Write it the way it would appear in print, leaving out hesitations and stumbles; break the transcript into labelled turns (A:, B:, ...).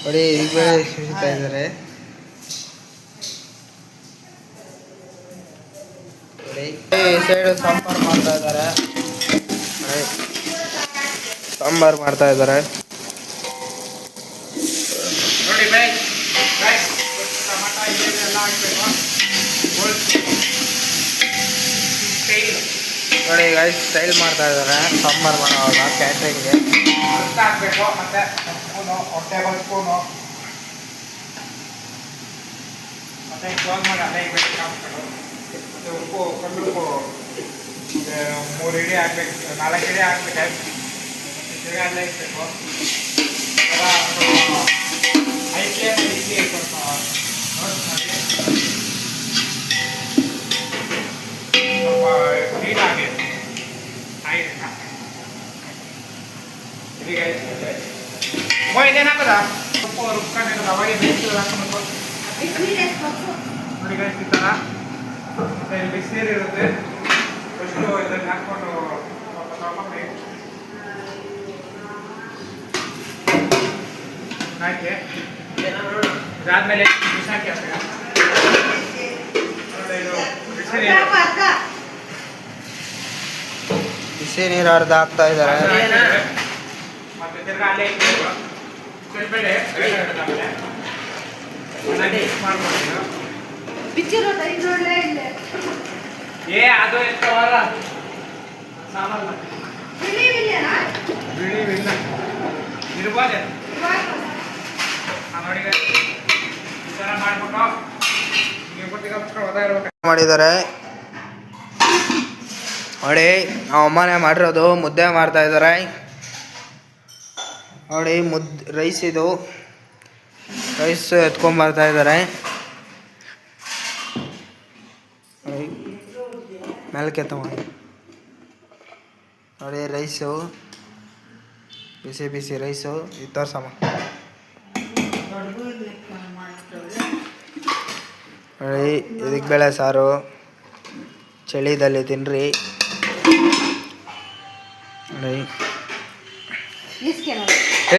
A: ನೋಡಿ ಈಗ ಬೇಳೆ ಸುರಿತಾ ಇದ್ದಾರೆ. ಈ ಸೈಡ್ ಸಾಂಬಾರು ಮಾಡ್ತಾ ಇದ್ದಾರೆ. ಸಾಂಬಾರು ಮಾಡ್ತಾ ಇದ್ದಾರೆ.
B: ನೋಡಿ ಟಮಾಟ ಎಲ್ಲ ಹಾಕ್ಬೇಕು.
A: ನೋಡಿ ಗೈಸ್ ಸ್ಟೈಲ್ ಮಾಡ್ತಾ ಇದ್ದಾರೆ ಸಾಂಬಾರು ಮಾಡೋವಾಗ ಕ್ಯಾಟ್ರಿಂಗ್ಗೆ.
B: ಹಾಕ್ಬೇಕು. ಮತ್ತೆ ಸ್ಪೂನು, ಟೇಬಲ್ ಸ್ಪೂನು, ಮತ್ತೆ ಕ್ಲೋಸ್ ಮಾಡಿ ಅಲ್ಲೇ ಇಡಬೇಕು ಹಾಕ್ಬೇಕು. ಮತ್ತೆ ಉಪ್ಪು, ಕಲ್ಲುಪ್ಪು 3 ಇಡಿ ಹಾಕ್ಬೇಕು, 4 ಇಡಿ ಹಾಕ್ಬೇಕು. ತಿರ್ಗಾ ಅಲ್ಲೇ ಇಡಬೇಕು. ಹೈ ಫ್ಲೇಮಲ್ಲಿ ಇಟ್ಟು ಸ್ವಲ್ಪ ರೋಸ್ಟ್ ಮಾಡಿ ಸ್ವಲ್ಪ ನೀಟಾಗಿ ಆಯ್ತಾ. ಇನ್ನೇನು ಹಾಕೋದ ಉಪ್ಪು ರುಬ್ಕೊಂಡಿರೋದು ಅವಾಗೆ ಬೇಯಿಸಿರೋದು ಹಾಕ್ಬೇಕು. ನೋಡಿ ಗೈಸ್ ಈ ಥರ. ಮತ್ತೆ ಇಲ್ಲಿ ಬಿಸಿನೀರು ಇರುತ್ತೆ. ಫಸ್ಟು ಇದನ್ನು ಹಾಕ್ಕೊಂಡು ಸ್ವಲ್ಪ ತೊಗೊಂಡು ಹಾಕಿ ಇದಾದ್ಮೇಲೆ ಬಿಸಾಕಿ ಹಾಕ್ಬೇಕು.
A: ಬಿಸಿ ನೀರು ಅರ್ಧ ಹಾಕ್ತಾ ಇದ್ದಾರೆ.
B: ಮತ್ತೆ ತಿರ್ಗಾ ಅಲ್ಲೇ ಕರಿಬೇಳೆ ಅದು ಎಂತವಲ್ಲ ಸಾಮಲ್ಲ ಬಿಳಿ ಇಲ್ಲ ಇರ್ಬೋದು. ನೋಡಿ ಈ ಥರ ಮಾಡ್ಬಿಟ್ಟು
A: ಮಾಡಿದ್ದಾರೆ. ನೋಡಿ ನಮ್ಮ ಅಮ್ಮನೇ ಮಾಡಿರೋದು ಮುದ್ದೆ ಮಾಡ್ತಾ ಇದ್ದಾರೆ. ನೋಡಿ ರೈಸ್ ಇದು ರೈಸ್ ಎತ್ಕೊಂಡ್ಬರ್ತಾ ಇದ್ದಾರೆ. ಮೇಲಕ್ಕೆ ತಗೊಂಡು ನೋಡಿ ರೈಸು ಬಿಸಿ ಬಿಸಿ ರೈಸು ಇದು ತೋರ್ಸಮ್ಮ. ನೋಡಿ ಇದಕ್ಕೆ ಬೇಳೆ ಸಾರು ಚಳಿದಲ್ಲಿ ತಿನ್ನಿರಿ. ನೋಡಿ